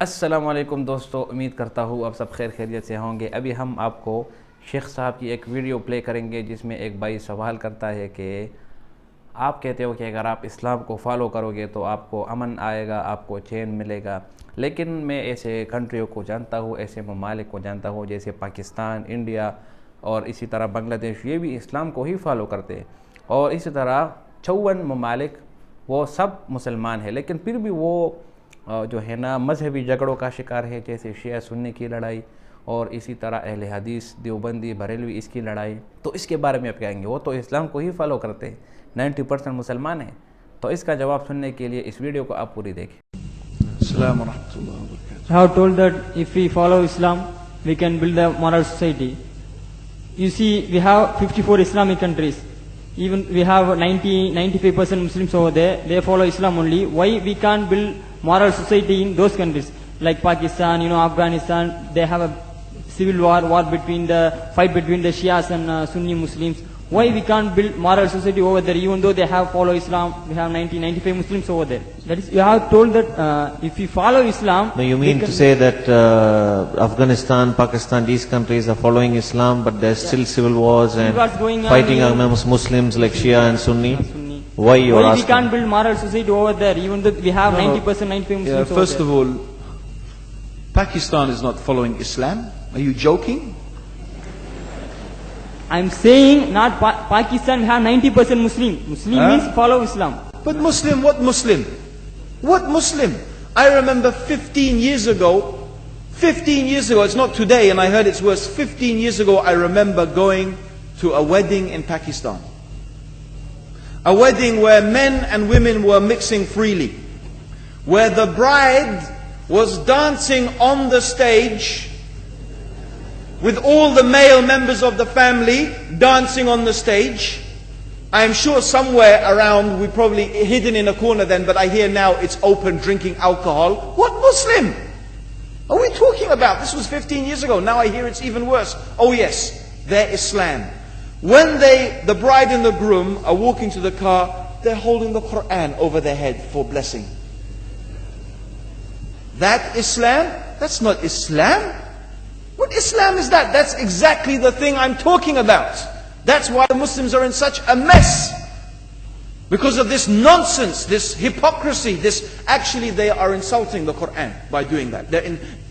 अस्सलामुअलैकुम दोस्तों, उम्मीद करता हूँ आप सब खैर खैरियत से होंगे। अभी हम आपको शेख साहब की एक वीडियो प्ले करेंगे जिसमें एक भाई सवाल करता है कि आप कहते हो कि अगर आप इस्लाम को फॉलो करोगे तो आपको अमन आएगा, आपको चैन मिलेगा। लेकिन मैं ऐसे कंट्रियों को जानता हूँ, ऐसे ममालिक को जानता हूँ जैसे पाकिस्तान, इंडिया और इसी तरह बांग्लादेश, ये भी इस्लाम को ही फॉलो करते हैं। और इसी तरह 54 ममालिक वो सब मुसलमान हैं, लेकिन फिर भी वो जो है ना मजहबी झगड़ों का शिकार है, जैसे शिया सुन्नी की लड़ाई और इसी तरह अहले हदीस देवबंदी बरेलवी इसकी लड़ाई। तो इसके बारे में आप कहेंगे वो तो इस्लाम को ही फॉलो करते हैं, 90% मुसलमान हैं। तो इसका जवाब सुनने के लिए इस वीडियो को आप पूरी देखें। Assalamu warahmatullahi wabarakatuh. I have told that if we follow Islam, we can build a moral society. You see, we have 54 Islamic countries. Even we have 95% Muslims over there. They follow Islam only. Why we can't build moral society in those countries? Like Pakistan, Afghanistan, they have a civil war between the fight between the Shias and Sunni Muslims. Why we can't build moral society over there, even though they have follow Islam? We have 95 Muslims over there. That is, you have told that if we follow Islam. No, you mean to say that Afghanistan, Pakistan, these countries are following Islam, but there's still civil wars and fighting amongst Muslims like Shia and Sunni? Why you are asking? We can't build moral society over there, even though we have 90%, 95 Muslims over there. First of all, Pakistan is not following Islam. Are you joking? I'm saying not Pakistan, we have 90% Muslim. Muslim means follow Islam. But Muslim, what Muslim? What Muslim? I remember 15 years ago, it's not today and I heard it's worse. 15 years ago I remember going to a wedding in Pakistan. A wedding where men and women were mixing freely. Where the bride was dancing on the stage with all the male members of the family dancing on the stage. I'm sure somewhere around, we probably hidden in a corner then, but I hear now it's open drinking alcohol. What Muslim are we talking about? This was 15 years ago. Now I hear it's even worse. Oh yes, they're Islam. When the bride and the groom are walking to the car, they're holding the Quran over their head for blessing. That Islam? That's not Islam. What Islam is that? That's exactly the thing I'm talking about. That's why the Muslims are in such a mess. Because of this nonsense, this hypocrisy, actually they are insulting the Quran by doing that.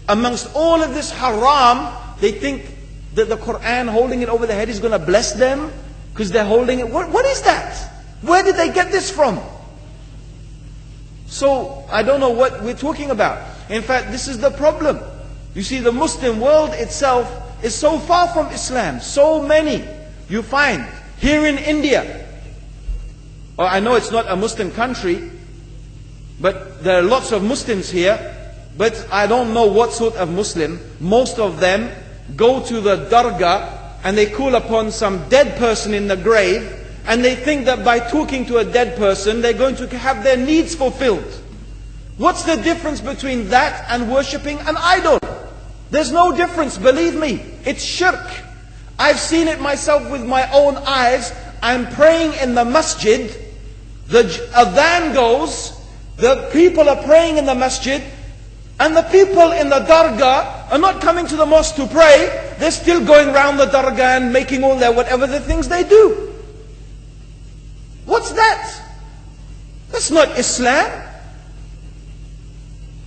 Amongst all of this haram, they think that the Quran, holding it over the head, is going to bless them because they're holding it. What is that? Where did they get this from? So, I don't know what we're talking about. In fact, this is the problem. You see, the Muslim world itself is so far from Islam. So many you find here in India. Well, I know it's not a Muslim country, but there are lots of Muslims here. But I don't know what sort of Muslim. Most of them go to the dargah and they call upon some dead person in the grave, and they think that by talking to a dead person they're going to have their needs fulfilled. What's the difference between that and worshipping an idol? There's no difference, believe me. It's shirk. I've seen it myself with my own eyes. I'm praying in the masjid. The adhan goes. The people are praying in the masjid. And the people in the dargah are not coming to the mosque to pray. They're still going around the dargah and making all their whatever the things they do. What's that? That's not Islam.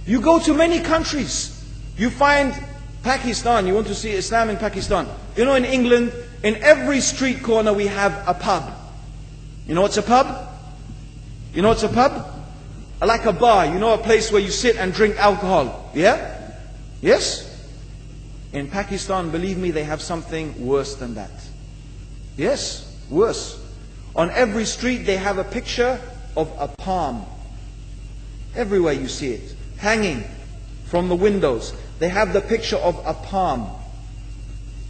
You go to many countries. You find Pakistan, you want to see Islam in Pakistan. You know, in England, in every street corner we have a pub. You know what's a pub? You know what's a pub? Like a bar, you know, a place where you sit and drink alcohol. Yeah? Yes? In Pakistan, believe me, they have something worse than that. Yes, worse. On every street they have a picture of a palm. Everywhere you see it, hanging from the windows. They have the picture of a palm.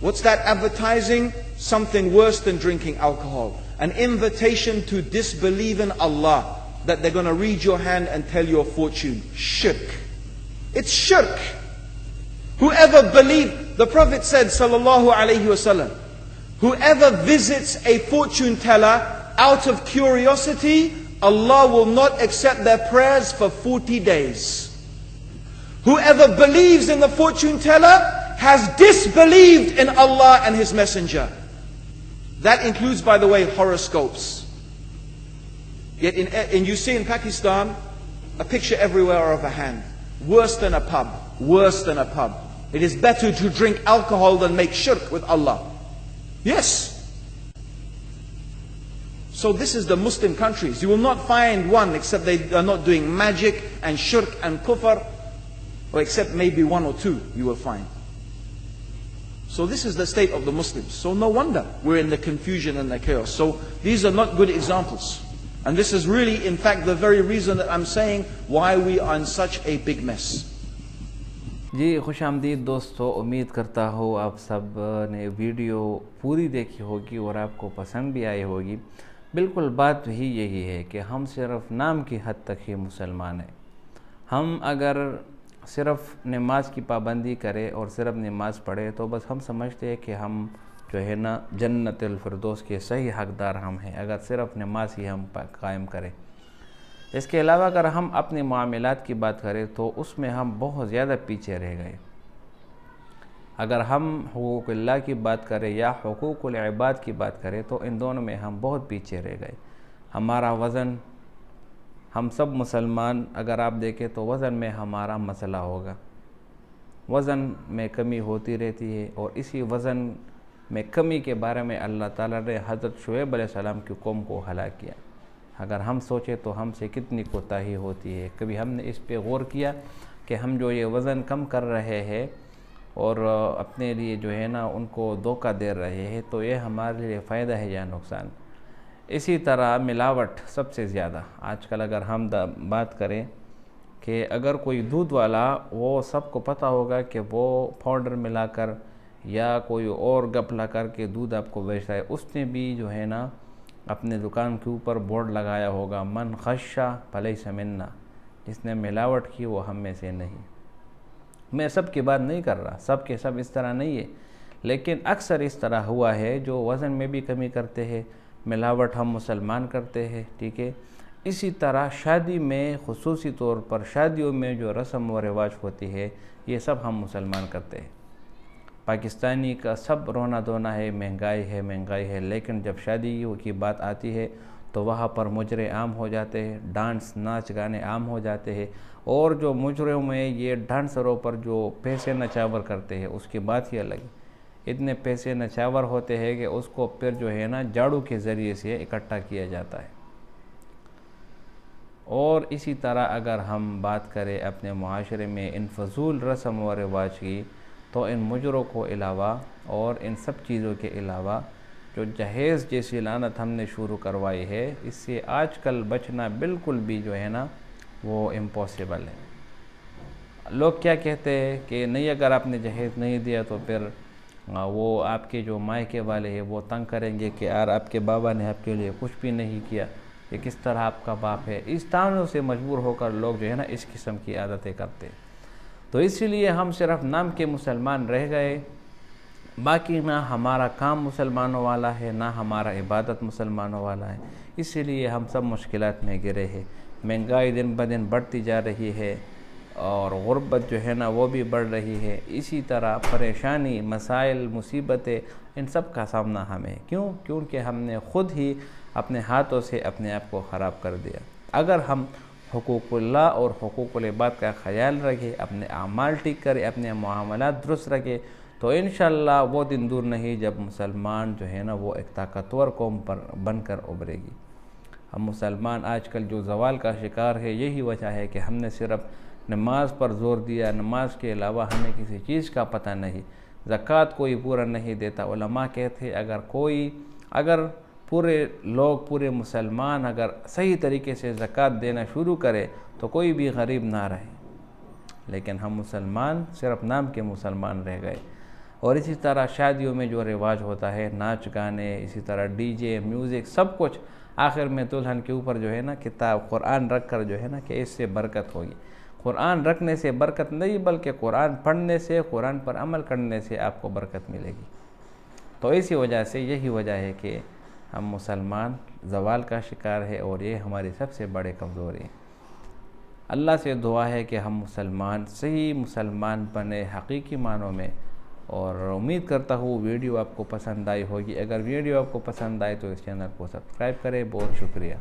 What's that advertising? Something worse than drinking alcohol. An invitation to disbelieve in Allah. That they're going to read your hand and tell your fortune. Shirk. It's shirk. Whoever believes, the Prophet said, sallallahu alayhi wasallam, whoever visits a fortune teller out of curiosity, Allah will not accept their prayers for 40 days. Whoever believes in the fortune teller has disbelieved in Allah and His Messenger. That includes, by the way, horoscopes. Yet you see in Pakistan, a picture everywhere of a hand. Worse than a pub. Worse than a pub. It is better to drink alcohol than make shirk with Allah. Yes. So this is the Muslim countries. You will not find one except they are not doing magic and shirk and kufr, or except maybe one or two you will find. So this is the state of the Muslims. So no wonder we're in the confusion and the chaos. So these are not good examples. And this is really, in fact, the very reason that I'm saying why we are in such a big mess. जी खुश आमदीद दोस्तों, उम्मीद करता हूँ आप सब ने video पूरी देखी होगी और आपको पसंद भी आई होगी। बिल्कुल बात ही यही है कि हम सिर्फ नाम की हद तक ही मुसलमान हैं। हम अगर सिर्फ नमाज की पाबंदी करें और सिर्फ नमाज पढ़े तो बस हम समझते हैं कि हम जो है ना जन्नतुल फिरदौस के सही हकदार हम हैं, अगर सिर्फ नमाज ही हम कायम करें। इसके अलावा अगर हम अपने मामलात की बात करें तो उसमें हम बहुत ज़्यादा पीछे रह गए। अगर हम हुकूक़ुल्लाह की बात करें या हुकूक़ुल इबाद की बात करें तो इन दोनों में हम बहुत पीछे रह गए। हमारा वज़न, हम सब मुसलमान अगर आप देखें तो वज़न में हमारा मसला होगा। वज़न में कमी होती रहती है और इसी वज़न में कमी के बारे में अल्लाह ताला ने हज़रत शुएब अलैहिस्सलाम की कौम को हलाक किया। अगर हम सोचें तो हमसे कितनी कोताही होती है। कभी हमने इस पे गौर किया कि हम जो ये वज़न कम कर रहे हैं और अपने लिए जो है ना उनको धोखा दे रहे हैं, तो ये हमारे लिए फ़ायदा है या नुकसान। इसी तरह मिलावट सबसे ज़्यादा आजकल अगर हम बात करें कि अगर कोई दूध वाला, वो सबको पता होगा कि वो पाउडर मिलाकर या कोई और गपला करके दूध आपको बेच रहा है। उसने भी जो है ना अपने दुकान के ऊपर बोर्ड लगाया होगा, मन खशा फलैस मिन्ना, जिसने मिलावट की वो हम में से नहीं। मैं सब की बात नहीं कर रहा, सब के सब इस तरह नहीं है, लेकिन अक्सर इस तरह हुआ है जो वज़न में भी कमी करते हैं, मिलावट हम मुसलमान करते हैं, ठीक है। इसी तरह शादी में खुसूसी तौर पर शादियों में जो रस्म व रिवाज होती है ये सब हम मुसलमान करते हैं। पाकिस्तानी का सब रोना धोना है, महंगाई है, लेकिन जब शादी की बात आती है तो वहाँ पर मुजरे आम हो जाते हैं, डांस नाच गाने आम हो जाते हैं। और जो मुजरों में ये डांसरों पर जो पैसे नचावर करते हैं उसकी बात ही अलग है। इतने पैसे नचावर होते हैं कि उसको फिर जो है ना झाड़ू के ज़रिए से इकट्ठा किया जाता है। और इसी तरह अगर हम बात करें अपने मुआशरे में इन फजूल रस्म व रिवाज की, तो इन मुजरों को अलावा और इन सब चीज़ों के अलावा जो जहेज़ जैसी लानत हमने शुरू करवाई है, इससे आजकल बचना बिल्कुल भी जो है ना वो इम्पॉसिबल है। लोग क्या कहते हैं कि नहीं, अगर आपने जहेज़ नहीं दिया तो फिर वो आपके जो मायके वाले हैं वो तंग करेंगे कि यार आपके बाबा ने आपके लिए कुछ भी नहीं किया, ये किस तरह आपका बाप है। इस तानों से मजबूर होकर लोग जो है ना इस किस्म की आदतें करते हैं। तो इसीलिए हम सिर्फ नाम के मुसलमान रह गए, बाकी ना हमारा काम मुसलमानों वाला है ना हमारा इबादत मुसलमानों वाला है। इसीलिए हम सब मुश्किलात में गिरे हैं। महंगाई दिन ब दिन बढ़ती जा रही है और गुर्बत जो है ना वो भी बढ़ रही है। इसी तरह परेशानी, मसाइल, मुसीबतें, इन सब का सामना हमें। क्योंकि हमने ख़ुद ही अपने हाथों से अपने आप को ख़राब कर दिया। अगर हम हुकूक़ुल्लाह और हुकूक़ुल इबाद का ख्याल रखें, अपने आमाल ठीक करें, अपने मुआमलात दुरुस्त रखें, तो इंशाअल्लाह वो दिन दूर नहीं जब मुसलमान जो है ना वो एक ताकतवर कौम पर बनकर उभरेगी। हम मुसलमान आजकल जो ज़वाल का शिकार है, यही वजह है कि हमने सिर्फ नमाज पर ज़ोर दिया। नमाज के अलावा हमें किसी चीज़ का पता नहीं। ज़कात कोई पूरा नहीं देता। उलमा कहते अगर पूरे मुसलमान अगर सही तरीके से ज़कात देना शुरू करे तो कोई भी गरीब ना रहे, लेकिन हम मुसलमान सिर्फ नाम के मुसलमान रह गए। और इसी तरह शादियों में जो रिवाज होता है, नाच गाने, इसी तरह डीजे, म्यूज़िक, सब कुछ, आखिर में दुल्हन के ऊपर जो है ना किताब कुरान रख कर जो है ना कि इससे बरकत होगी। कुरान रखने से बरकत नहीं, बल्कि कुरान पढ़ने से, कुरान पर अमल करने से आपको बरकत मिलेगी। तो इसी वजह से यही वजह है कि हम मुसलमान ज़वाल का शिकार है और ये हमारी सबसे बड़े कमज़ोरी है। अल्लाह से दुआ है कि हम मुसलमान सही मुसलमान बने हकीकी मानों में। और उम्मीद करता हूँ वीडियो आपको पसंद आई होगी। अगर वीडियो आपको पसंद आए तो इस चैनल को सब्सक्राइब करें। बहुत शुक्रिया।